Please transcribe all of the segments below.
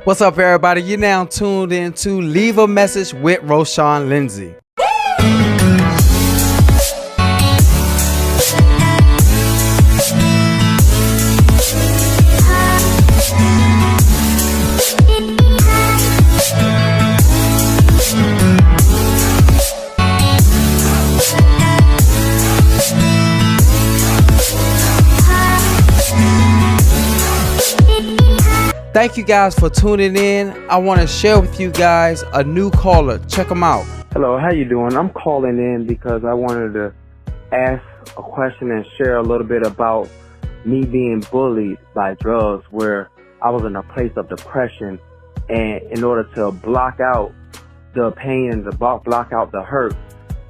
What's up, everybody? You're now tuned in to Leave a Message with Roshan Lindsay. Thank you guys for tuning in. I want to share with you guys a new caller. Check them out. Hello, how you doing? I'm calling in because I wanted to ask a question and share a little bit about me being bullied by drugs, where I was in a place of depression, and in order to block out the pain and to block out the hurt,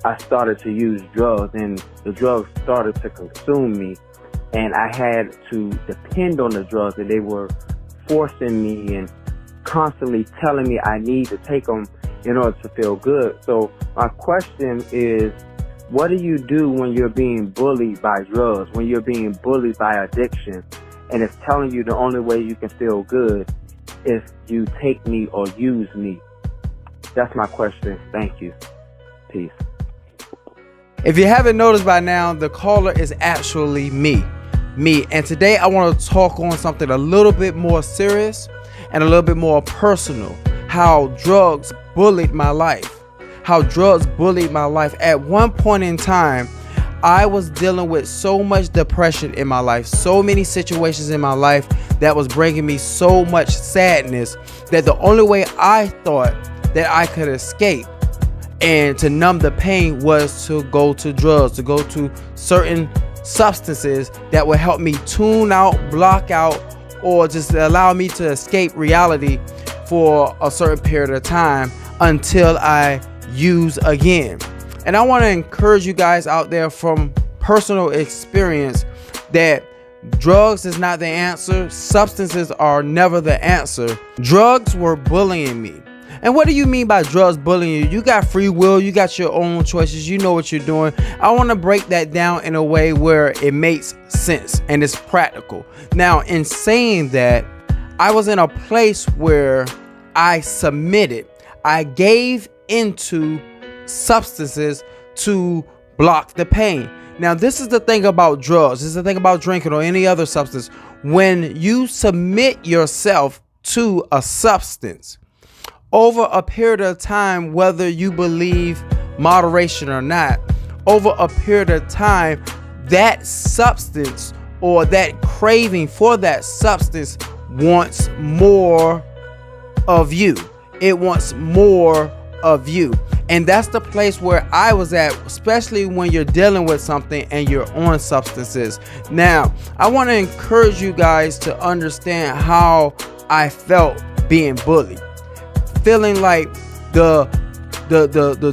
I started to use drugs, and the drugs started to consume me, and I had to depend on the drugs, and they were forcing me and constantly telling me I need to take them in order to feel good. So my question is, what do you do when you're being bullied by drugs, when you're being bullied by addiction, and it's telling you the only way you can feel good is you take me or use me? That's my question. Thank you. Peace. If you haven't noticed by now, the caller is actually me. And today I want to talk on something a little bit more serious and a little bit more personal. How drugs bullied my life. At one point in time, I was dealing with so much depression in my life, so many situations in my life that was bringing me so much sadness, that the only way I thought that I could escape and to numb the pain was to go to drugs, to go to certain substances that would help me tune out, block out, or just allow me to escape reality for a certain period of time until I use again. And I want to encourage you guys out there from personal experience that drugs is not the answer. Substances are never the answer. Drugs were bullying me. And what do you mean by drugs bullying you? You got free will, you got your own choices, you know what you're doing. I want to break that down in a way where it makes sense and it's practical. Now, in saying that, I was in a place where I submitted. I gave into substances to block the pain. Now, this is the thing about drugs. This is the thing about drinking or any other substance. When you submit yourself to a substance, over a period of time, whether you believe moderation or not, over a period of time, that substance or that craving for that substance wants more of you. It wants more of you. And that's the place where I was at, especially when you're dealing with something and you're on substances. Now, I want to encourage you guys to understand how I felt being bullied. Feeling like the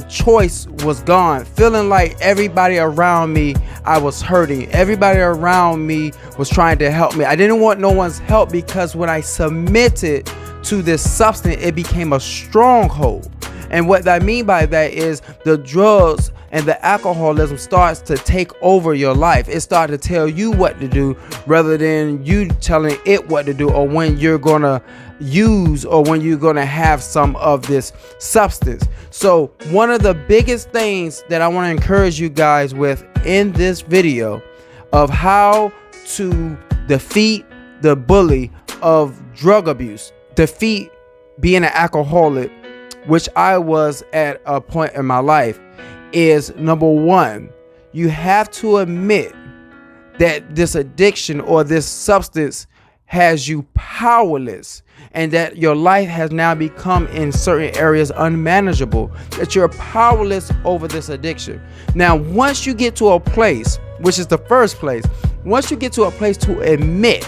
choice was gone, feeling like everybody around me, I was hurting, everybody around me was trying to help me. I didn't want no one's help, because when I submitted to this substance, it became a stronghold. And what I mean by that is the drugs and the alcoholism starts to take over your life. It starts to tell you what to do rather than you telling it what to do, or when you're gonna use or when you're gonna have some of this substance. So one of the biggest things that I want to encourage you guys with in this video of how to defeat the bully of drug abuse, defeat being an alcoholic, which I was at a point in my life, is number one, you have to admit that this addiction or this substance has you powerless, and that your life has now become in certain areas unmanageable, that you're powerless over this addiction. Now, once you get to a place, which is the first place, once you get to a place to admit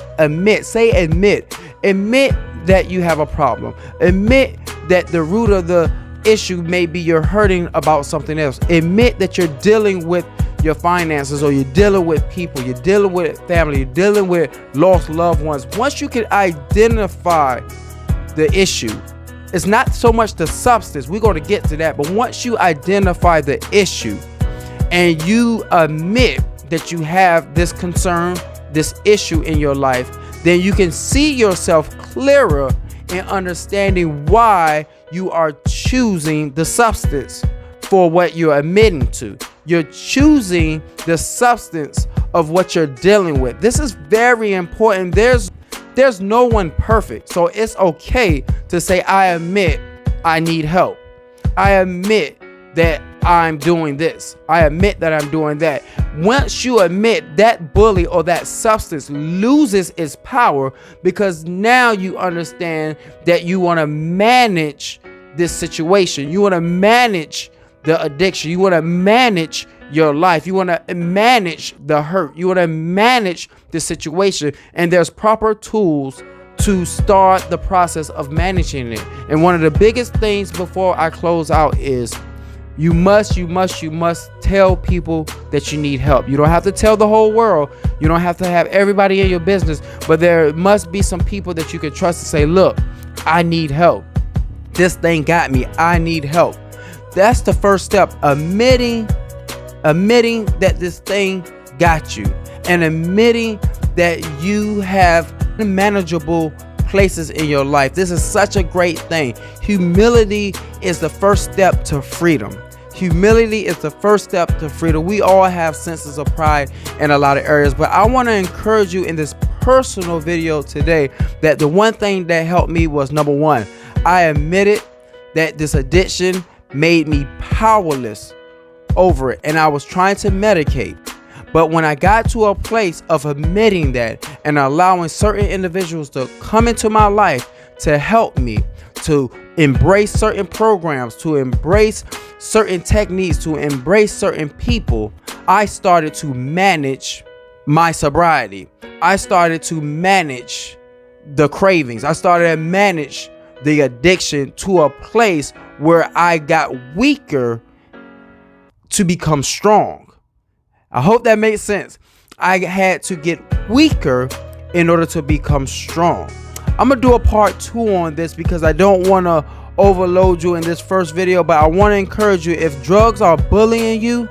that you have a problem, admit that the root of the issue may be you're hurting about something else, admit that you're dealing with your finances, or you're dealing with people, you're dealing with family, you're dealing with lost loved ones. Once you can identify the issue, it's not so much the substance, we're going to get to that, but once you identify the issue and you admit that you have this concern, this issue in your life, then you can see yourself clearer in understanding why you are choosing the substance for what you're admitting to. You're choosing the substance of what you're dealing with. This is very important. There's no one perfect. So it's okay to say, I admit I need help. I admit that I'm doing this. I admit that I'm doing that. Once you admit, that bully or that substance loses its power, because now you understand that you want to manage this situation. You want to manage the addiction. You want to manage your life. You want to manage the hurt. You want to manage the situation. And there's proper tools to start the process of managing it. And one of the biggest things before I close out is you must tell people that you need help. You don't have to tell the whole world. You don't have to have everybody in your business, but there must be some people that you can trust to say, look, I need help. This thing got me. I need help. That's the first step. Admitting that this thing got you, and admitting that you have manageable places in your life. This is such a great thing. Humility is the first step to freedom. Humility is the first step to freedom. We all have senses of pride in a lot of areas, but I want to encourage you in this personal video today that the one thing that helped me was, number one, I admitted that this addiction made me powerless over it, and I was trying to medicate. But when I got to a place of admitting that and allowing certain individuals to come into my life to help me, to embrace certain programs, to embrace certain techniques, to embrace certain people, I started to manage my sobriety. I started to manage the cravings. I started to manage the addiction to a place where I got weaker to become strong. I hope that makes sense. I had to get weaker in order to become strong. I'm gonna do a part 2 on this because I don't want to overload you in this first video, but I want to encourage you, if drugs are bullying you,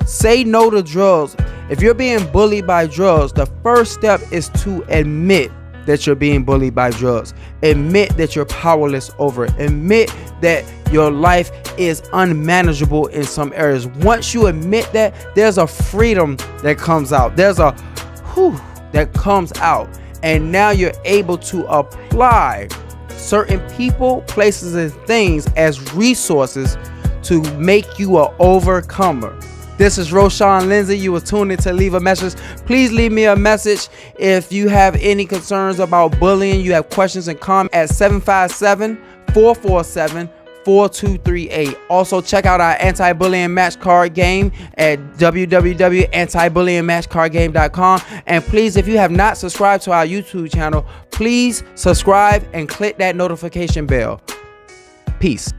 say no to drugs. If you're being bullied by drugs, the first step is to admit that you're being bullied by drugs. Admit that you're powerless over it. Admit that your life is unmanageable in some areas. Once you admit that, there's a freedom that comes out. There's a that comes out. And now you're able to apply certain people, places, and things as resources to make you an overcomer. This is Roshan Lindsay. You were tuned in to Leave a Message. Please leave me a message if you have any concerns about bullying. You have questions and comments at 757-447-4238. Also, check out our anti-bullying match card game at www.antibullyingmatchcardgame.com. And please, if you have not subscribed to our YouTube channel, please subscribe and click that notification bell. Peace.